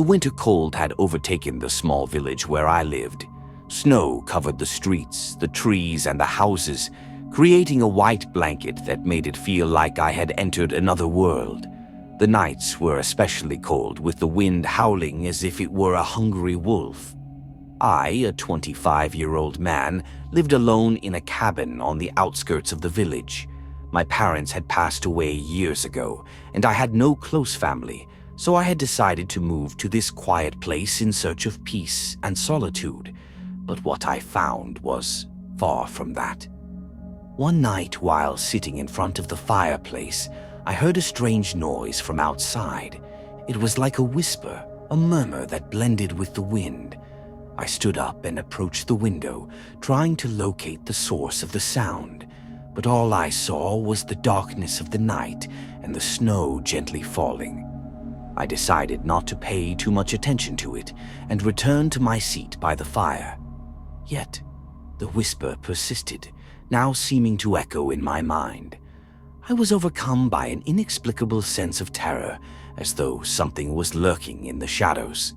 The winter cold had overtaken the small village where I lived. Snow covered the streets, the trees, and the houses, creating a white blanket that made it feel like I had entered another world. The nights were especially cold, with the wind howling as if it were a hungry wolf. I, a 25-year-old man, lived alone in a cabin on the outskirts of the village. My parents had passed away years ago, and I had no close family, so I had decided to move to this quiet place in search of peace and solitude. But what I found was far from that. One night, while sitting in front of the fireplace, I heard a strange noise from outside. It was like a whisper, a murmur that blended with the wind. I stood up and approached the window, trying to locate the source of the sound. But all I saw was the darkness of the night and the snow gently falling. I decided not to pay too much attention to it and returned to my seat by the fire. Yet, the whisper persisted, now seeming to echo in my mind. I was overcome by an inexplicable sense of terror, as though something was lurking in the shadows.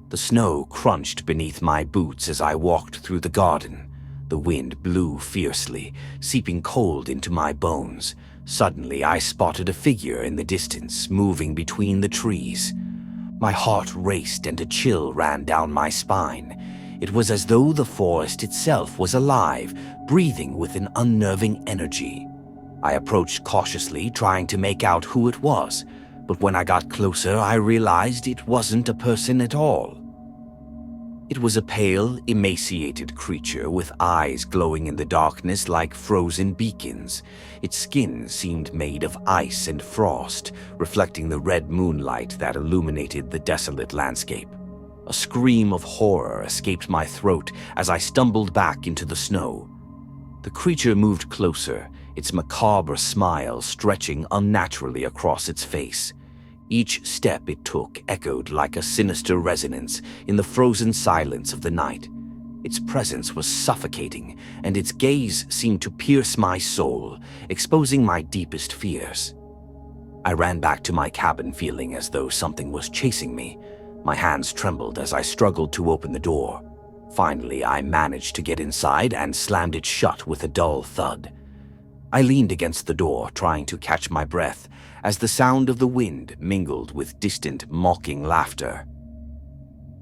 The snow crunched beneath my boots as I walked through the garden. The wind blew fiercely, seeping cold into my bones. Suddenly, I spotted a figure in the distance, moving between the trees. My heart raced and a chill ran down my spine. It was as though the forest itself was alive, breathing with an unnerving energy. I approached cautiously, trying to make out who it was, but when I got closer, I realized it wasn't a person at all. It was a pale, emaciated creature with eyes glowing in the darkness like frozen beacons. Its skin seemed made of ice and frost, reflecting the red moonlight that illuminated the desolate landscape. A scream of horror escaped my throat as I stumbled back into the snow. The creature moved closer, its macabre smile stretching unnaturally across its face. Each step it took echoed like a sinister resonance in the frozen silence of the night. Its presence was suffocating, and its gaze seemed to pierce my soul, exposing my deepest fears. I ran back to my cabin feeling as though something was chasing me. My hands trembled as I struggled to open the door. Finally, I managed to get inside and slammed it shut with a dull thud. I leaned against the door, trying to catch my breath, as the sound of the wind mingled with distant, mocking laughter.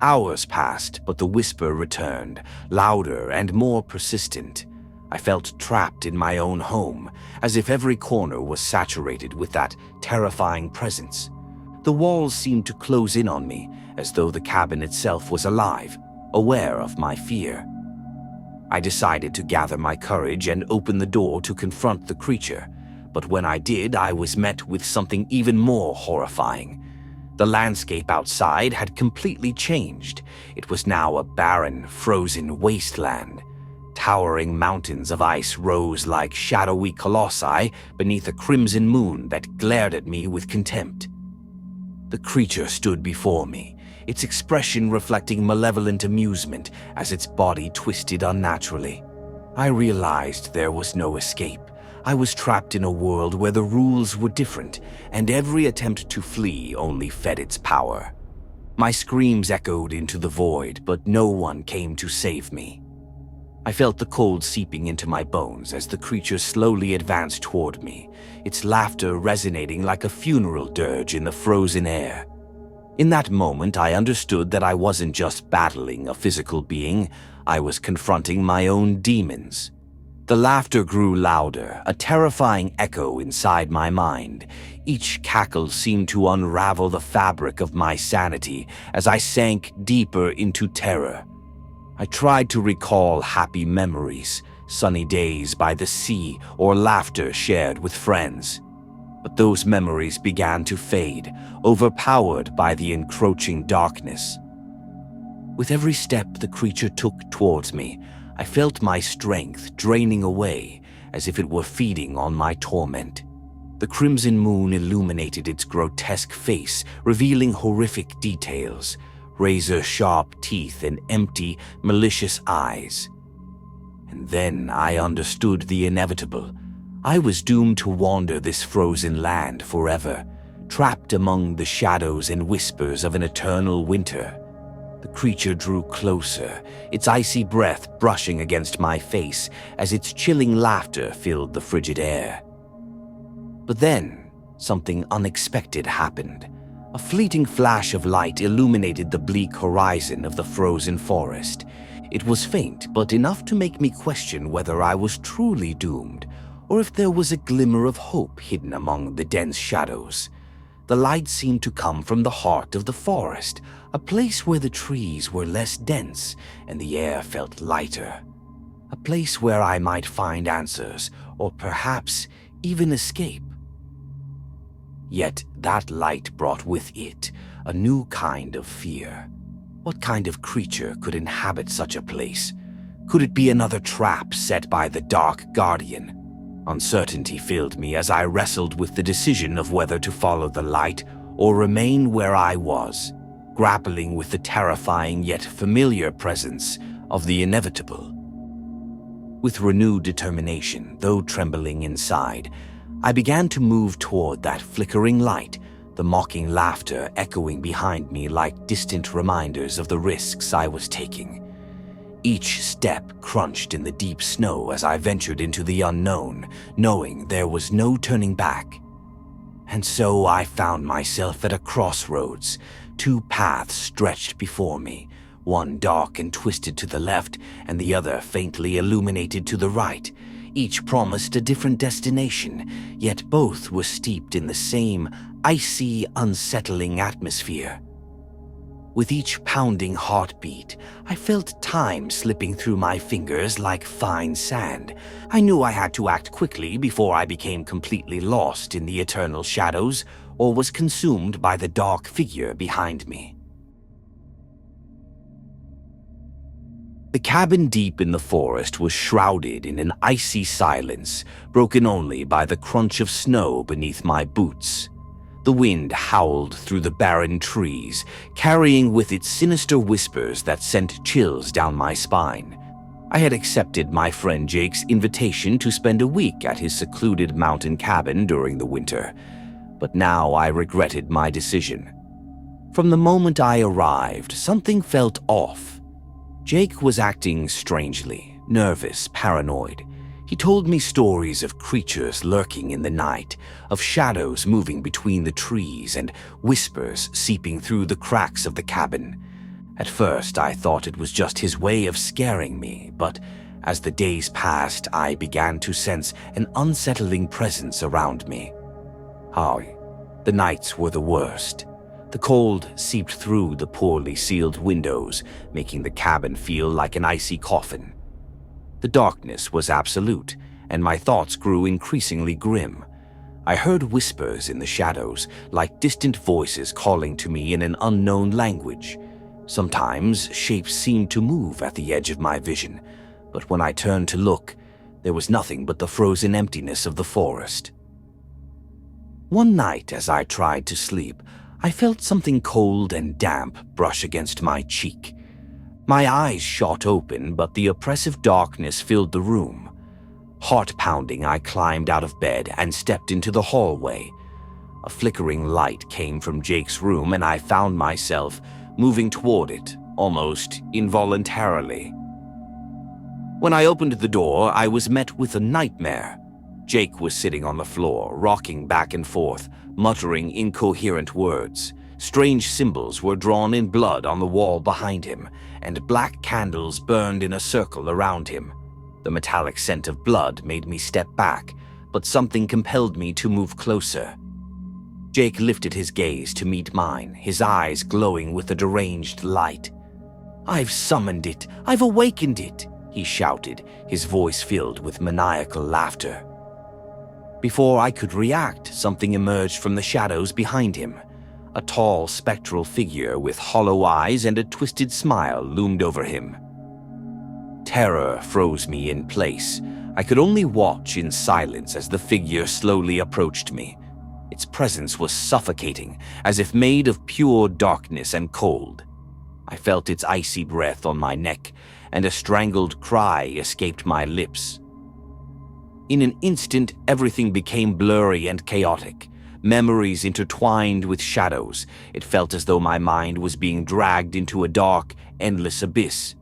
Hours passed, but the whisper returned, louder and more persistent. I felt trapped in my own home, as if every corner was saturated with that terrifying presence. The walls seemed to close in on me, as though the cabin itself was alive, aware of my fear. I decided to gather my courage and open the door to confront the creature. But when I did, I was met with something even more horrifying. The landscape outside had completely changed. It was now a barren, frozen wasteland. Towering mountains of ice rose like shadowy colossi beneath a crimson moon that glared at me with contempt. The creature stood before me, its expression reflecting malevolent amusement as its body twisted unnaturally. I realized there was no escape. I was trapped in a world where the rules were different, and every attempt to flee only fed its power. My screams echoed into the void, but no one came to save me. I felt the cold seeping into my bones as the creature slowly advanced toward me, its laughter resonating like a funeral dirge in the frozen air. In that moment, I understood that I wasn't just battling a physical being, I was confronting my own demons. The laughter grew louder, a terrifying echo inside my mind. Each cackle seemed to unravel the fabric of my sanity as I sank deeper into terror. I tried to recall happy memories, sunny days by the sea, or laughter shared with friends. But those memories began to fade, overpowered by the encroaching darkness. With every step the creature took towards me, I felt my strength draining away, as if it were feeding on my torment. The crimson moon illuminated its grotesque face, revealing horrific details, razor-sharp teeth and empty, malicious eyes. And then I understood the inevitable. I was doomed to wander this frozen land forever, trapped among the shadows and whispers of an eternal winter. The creature drew closer, its icy breath brushing against my face as its chilling laughter filled the frigid air. But then, something unexpected happened. A fleeting flash of light illuminated the bleak horizon of the frozen forest. It was faint, but enough to make me question whether I was truly doomed, or if there was a glimmer of hope hidden among the dense shadows. The light seemed to come from the heart of the forest, a place where the trees were less dense and the air felt lighter. A place where I might find answers, or perhaps even escape. Yet that light brought with it a new kind of fear. What kind of creature could inhabit such a place? Could it be another trap set by the Dark Guardian? Uncertainty filled me as I wrestled with the decision of whether to follow the light or remain where I was, grappling with the terrifying yet familiar presence of the inevitable. With renewed determination, though trembling inside, I began to move toward that flickering light, the mocking laughter echoing behind me like distant reminders of the risks I was taking. Each step crunched in the deep snow as I ventured into the unknown, knowing there was no turning back. And so I found myself at a crossroads. Two paths stretched before me, one dark and twisted to the left, and the other faintly illuminated to the right. Each promised a different destination, yet both were steeped in the same icy, unsettling atmosphere. With each pounding heartbeat, I felt time slipping through my fingers like fine sand. I knew I had to act quickly before I became completely lost in the eternal shadows or was consumed by the dark figure behind me. The cabin deep in the forest was shrouded in an icy silence, broken only by the crunch of snow beneath my boots. The wind howled through the barren trees, carrying with it sinister whispers that sent chills down my spine. I had accepted my friend Jake's invitation to spend a week at his secluded mountain cabin during the winter, but now I regretted my decision. From the moment I arrived, something felt off. Jake was acting strangely, nervous, paranoid. He told me stories of creatures lurking in the night, of shadows moving between the trees, and whispers seeping through the cracks of the cabin. At first, I thought it was just his way of scaring me, but as the days passed, I began to sense an unsettling presence around me. The nights were the worst. The cold seeped through the poorly sealed windows, making the cabin feel like an icy coffin. The darkness was absolute, and my thoughts grew increasingly grim. I heard whispers in the shadows, like distant voices calling to me in an unknown language. Sometimes shapes seemed to move at the edge of my vision, but when I turned to look, there was nothing but the frozen emptiness of the forest. One night, as I tried to sleep, I felt something cold and damp brush against my cheek. My eyes shot open, but the oppressive darkness filled the room. Heart-pounding, I climbed out of bed and stepped into the hallway. A flickering light came from Jake's room, and I found myself moving toward it, almost involuntarily. When I opened the door, I was met with a nightmare. Jake was sitting on the floor, rocking back and forth, muttering incoherent words. Strange symbols were drawn in blood on the wall behind him, and black candles burned in a circle around him. The metallic scent of blood made me step back, but something compelled me to move closer. Jake lifted his gaze to meet mine, his eyes glowing with a deranged light. "I've summoned it! I've awakened it!" he shouted, his voice filled with maniacal laughter. Before I could react, something emerged from the shadows behind him. A tall, spectral figure with hollow eyes and a twisted smile loomed over him. Terror froze me in place. I could only watch in silence as the figure slowly approached me. Its presence was suffocating, as if made of pure darkness and cold. I felt its icy breath on my neck, and a strangled cry escaped my lips. In an instant, everything became blurry and chaotic. memories intertwined with shadows. It felt as though my mind was being dragged into a dark, endless abyss.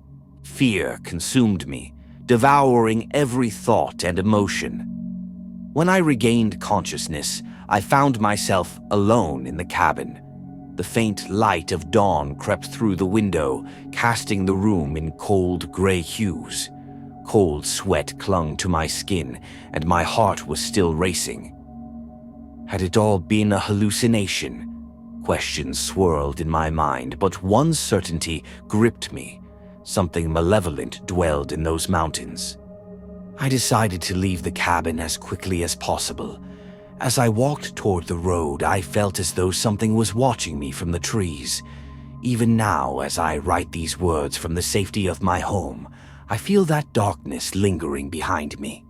Fear consumed me, devouring every thought and emotion. When I regained consciousness, I found myself alone in the cabin. The faint light of dawn crept through the window, casting the room in cold gray hues. Cold sweat clung to my skin, and my heart was still racing. Had it all been a hallucination? Questions swirled in my mind, but one certainty gripped me. Something malevolent dwelled in those mountains. I decided to leave the cabin as quickly as possible. As I walked toward the road, I felt as though something was watching me from the trees. Even now, as I write these words from the safety of my home, I feel that darkness lingering behind me.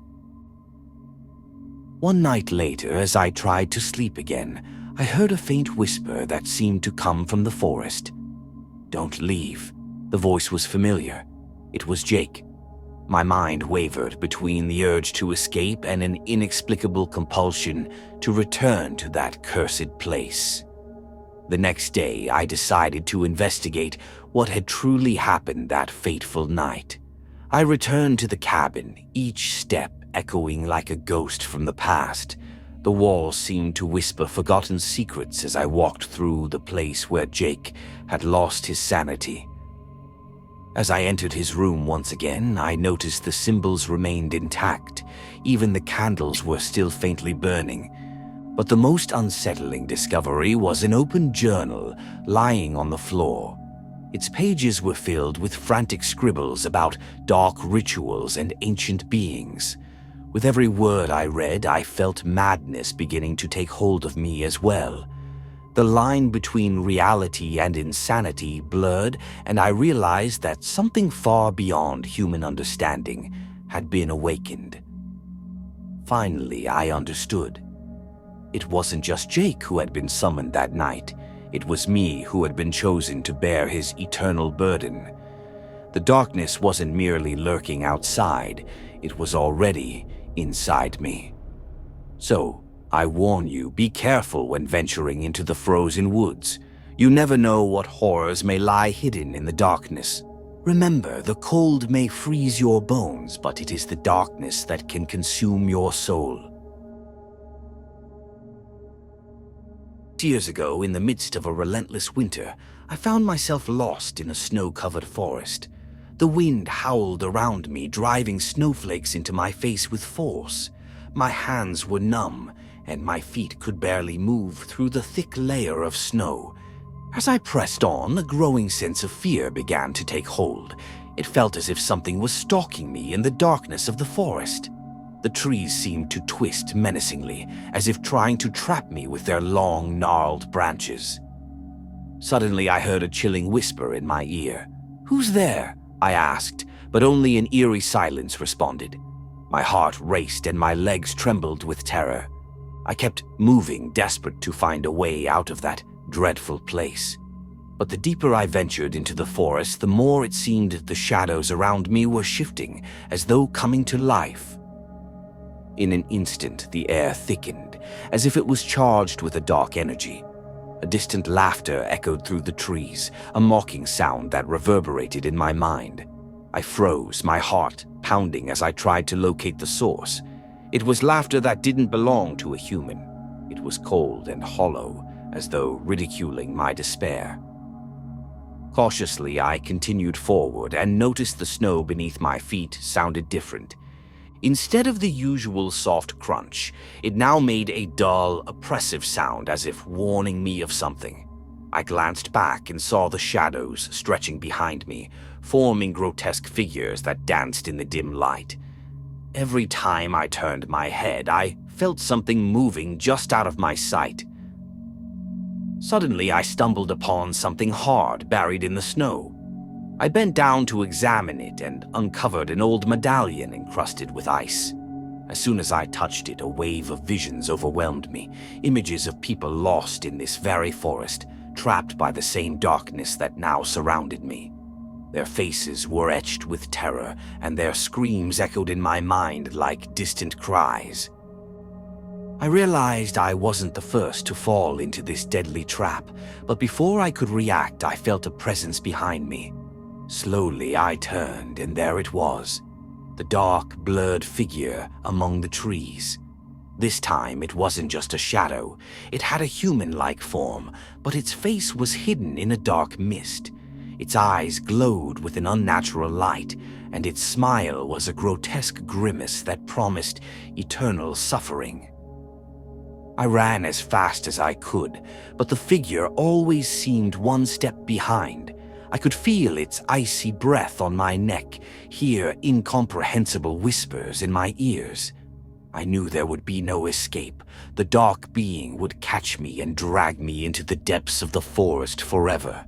One night later, as I tried to sleep again, I heard a faint whisper that seemed to come from the forest. "Don't leave." The voice was familiar. It was Jake. My mind wavered between the urge to escape and an inexplicable compulsion to return to that cursed place. The next day, I decided to investigate what had truly happened that fateful night. I returned to the cabin, each step echoing like a ghost from the past. The walls seemed to whisper forgotten secrets as I walked through the place where Jake had lost his sanity. As I entered his room once again, I noticed the symbols remained intact. Even the candles were still faintly burning. But the most unsettling discovery was an open journal lying on the floor. Its pages were filled with frantic scribbles about dark rituals and ancient beings. With every word I read, I felt madness beginning to take hold of me as well. The line between reality and insanity blurred, and I realized that something far beyond human understanding had been awakened. Finally, I understood. It wasn't just Jake who had been summoned that night. It was me who had been chosen to bear his eternal burden. The darkness wasn't merely lurking outside, it was already inside me. So, I warn you, be careful when venturing into the frozen woods. You never know what horrors may lie hidden in the darkness. Remember, the cold may freeze your bones, but it is the darkness that can consume your soul. Years ago, in the midst of a relentless winter, I found myself lost in a snow-covered forest. The wind howled around me, driving snowflakes into my face with force. My hands were numb, and my feet could barely move through the thick layer of snow. As I pressed on, a growing sense of fear began to take hold. It felt as if something was stalking me in the darkness of the forest. The trees seemed to twist menacingly, as if trying to trap me with their long, gnarled branches. Suddenly, I heard a chilling whisper in my ear. "Who's there?" I asked, but only an eerie silence responded. My heart raced and my legs trembled with terror. I kept moving, desperate to find a way out of that dreadful place. But the deeper I ventured into the forest, the more it seemed the shadows around me were shifting, as though coming to life. In an instant, the air thickened, as if it was charged with a dark energy. A distant laughter echoed through the trees, a mocking sound that reverberated in my mind. I froze, my heart pounding as I tried to locate the source. It was laughter that didn't belong to a human. It was cold and hollow, as though ridiculing my despair. Cautiously, I continued forward and noticed the snow beneath my feet sounded different. Instead of the usual soft crunch, it now made a dull, oppressive sound as if warning me of something. I glanced back and saw the shadows stretching behind me, forming grotesque figures that danced in the dim light. Every time I turned my head, I felt something moving just out of my sight. Suddenly, I stumbled upon something hard buried in the snow. I bent down to examine it and uncovered an old medallion encrusted with ice. As soon as I touched it, a wave of visions overwhelmed me, images of people lost in this very forest, trapped by the same darkness that now surrounded me. Their faces were etched with terror, and their screams echoed in my mind like distant cries. I realized I wasn't the first to fall into this deadly trap, but before I could react, I felt a presence behind me. Slowly, I turned, and there it was, the dark, blurred figure among the trees. This time, it wasn't just a shadow. It had a human-like form, but its face was hidden in a dark mist. Its eyes glowed with an unnatural light, and its smile was a grotesque grimace that promised eternal suffering. I ran as fast as I could, but the figure always seemed one step behind. I could feel its icy breath on my neck, hear incomprehensible whispers in my ears. I knew there would be no escape. The dark being would catch me and drag me into the depths of the forest forever.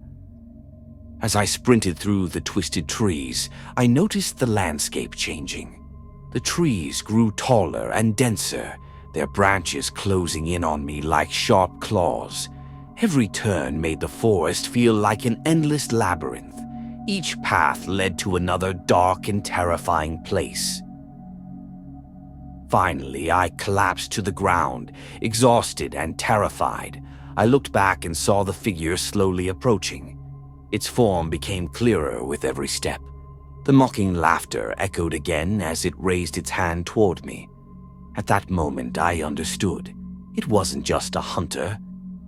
As I sprinted through the twisted trees, I noticed the landscape changing. The trees grew taller and denser, their branches closing in on me like sharp claws. Every turn made the forest feel like an endless labyrinth. Each path led to another dark and terrifying place. Finally, I collapsed to the ground, exhausted and terrified. I looked back and saw the figure slowly approaching. Its form became clearer with every step. The mocking laughter echoed again as it raised its hand toward me. At that moment, I understood. It wasn't just a hunter.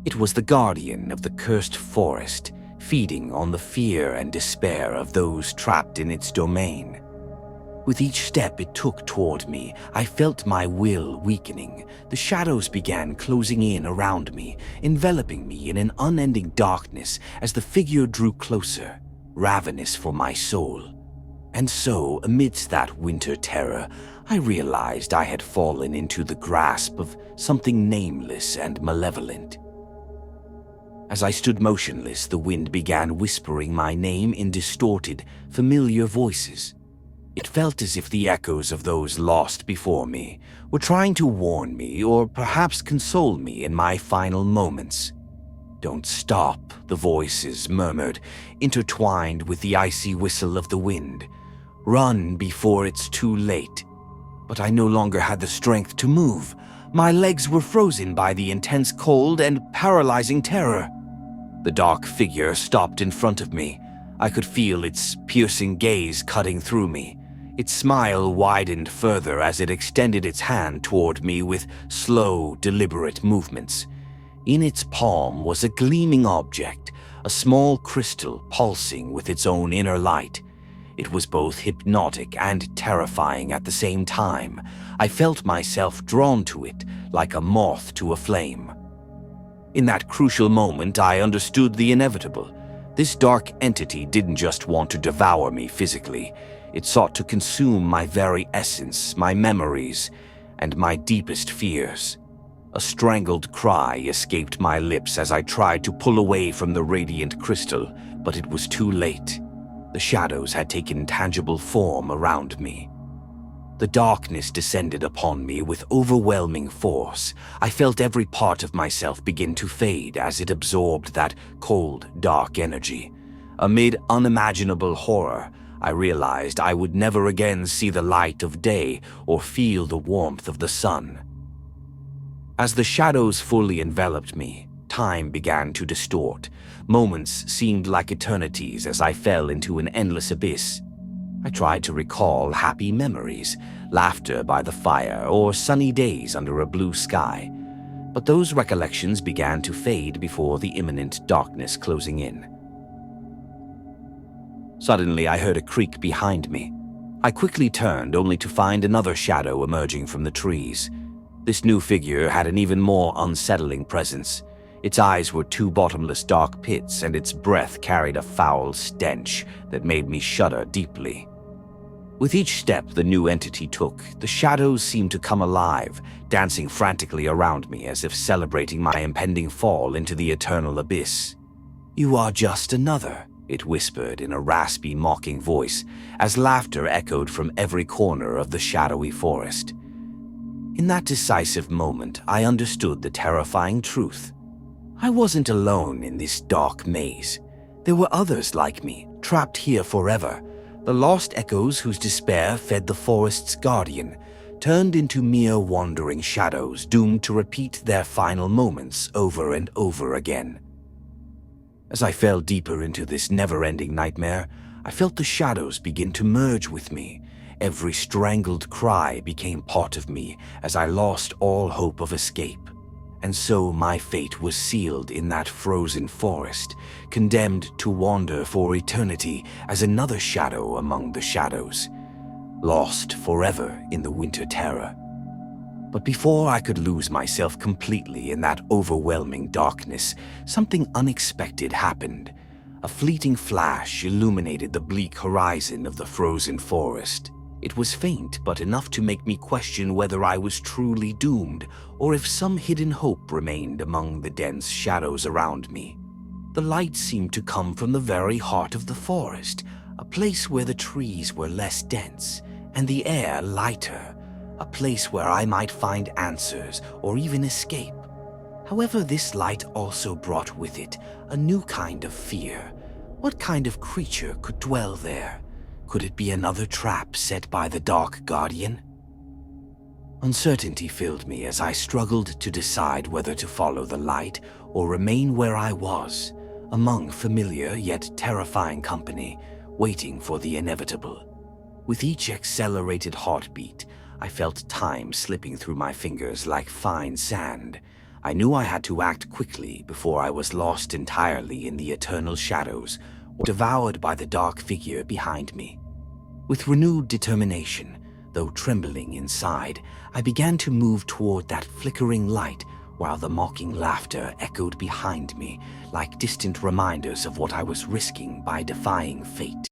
It was the guardian of the cursed forest, feeding on the fear and despair of those trapped in its domain. With each step it took toward me, I felt my will weakening. The shadows began closing in around me, enveloping me in an unending darkness as the figure drew closer, ravenous for my soul. And so, amidst that winter terror, I realized I had fallen into the grasp of something nameless and malevolent. As I stood motionless, the wind began whispering my name in distorted, familiar voices. It felt as if the echoes of those lost before me were trying to warn me or perhaps console me in my final moments. "Don't stop," the voices murmured, intertwined with the icy whistle of the wind. "Run before it's too late." But I no longer had the strength to move. My legs were frozen by the intense cold and paralyzing terror. The dark figure stopped in front of me. I could feel its piercing gaze cutting through me. Its smile widened further as it extended its hand toward me with slow, deliberate movements. In its palm was a gleaming object, a small crystal pulsing with its own inner light. It was both hypnotic and terrifying at the same time. I felt myself drawn to it like a moth to a flame. In that crucial moment, I understood the inevitable. This dark entity didn't just want to devour me physically. It sought to consume my very essence, my memories, and my deepest fears. A strangled cry escaped my lips as I tried to pull away from the radiant crystal, but it was too late. The shadows had taken tangible form around me. The darkness descended upon me with overwhelming force. I felt every part of myself begin to fade as it absorbed that cold, dark energy. Amid unimaginable horror, I realized I would never again see the light of day or feel the warmth of the sun. As the shadows fully enveloped me, time began to distort. Moments seemed like eternities as I fell into an endless abyss. I tried to recall happy memories, laughter by the fire, or sunny days under a blue sky, but those recollections began to fade before the imminent darkness closing in. Suddenly, I heard a creak behind me. I quickly turned, only to find another shadow emerging from the trees. This new figure had an even more unsettling presence. Its eyes were two bottomless dark pits, and its breath carried a foul stench that made me shudder deeply. With each step the new entity took, the shadows seemed to come alive, dancing frantically around me as if celebrating my impending fall into the eternal abyss. "You are just another," it whispered in a raspy, mocking voice, as laughter echoed from every corner of the shadowy forest. In that decisive moment, I understood the terrifying truth. I wasn't alone in this dark maze. There were others like me, trapped here forever, the lost echoes whose despair fed the forest's guardian. turned into mere wandering shadows doomed to repeat their final moments over and over again. As I fell deeper into this never-ending nightmare, I felt the shadows begin to merge with me. Every strangled cry became part of me as I lost all hope of escape. And so my fate was sealed in that frozen forest, condemned to wander for eternity as another shadow among the shadows, lost forever in the winter terror. But before I could lose myself completely in that overwhelming darkness, something unexpected happened. A fleeting flash illuminated the bleak horizon of the frozen forest. It was faint, but enough to make me question whether I was truly doomed, or if some hidden hope remained among the dense shadows around me. The light seemed to come from the very heart of the forest, a place where the trees were less dense and the air lighter, a place where I might find answers or even escape. However, this light also brought with it a new kind of fear. What kind of creature could dwell there? Could it be another trap set by the Dark Guardian? Uncertainty filled me as I struggled to decide whether to follow the light or remain where I was, among familiar yet terrifying company, waiting for the inevitable. With each accelerated heartbeat, I felt time slipping through my fingers like fine sand. I knew I had to act quickly before I was lost entirely in the eternal shadows or devoured by the dark figure behind me. With renewed determination, though trembling inside, I began to move toward that flickering light while the mocking laughter echoed behind me like distant reminders of what I was risking by defying fate.